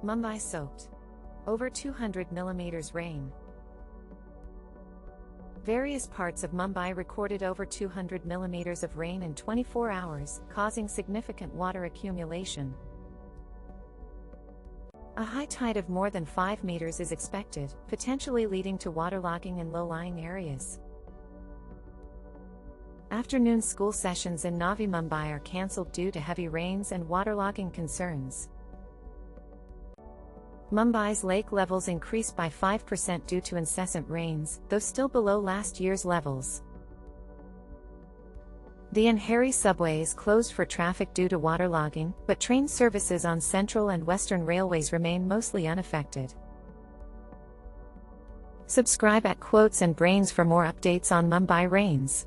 Mumbai soaked. Over 200 millimeters rain. Various parts of Mumbai recorded over 200 millimeters of rain in 24 hours, causing significant water accumulation. A high tide of more than 5 meters is expected, potentially leading to waterlogging in low-lying areas. Afternoon school sessions in Navi Mumbai are cancelled due to heavy rains and waterlogging concerns. Mumbai's lake levels increased by 5% due to incessant rains, though still below last year's levels. The Andheri subway is closed for traffic due to waterlogging, but train services on Central and Western railways remain mostly unaffected. Subscribe at Quotes and Brains for more updates on Mumbai rains.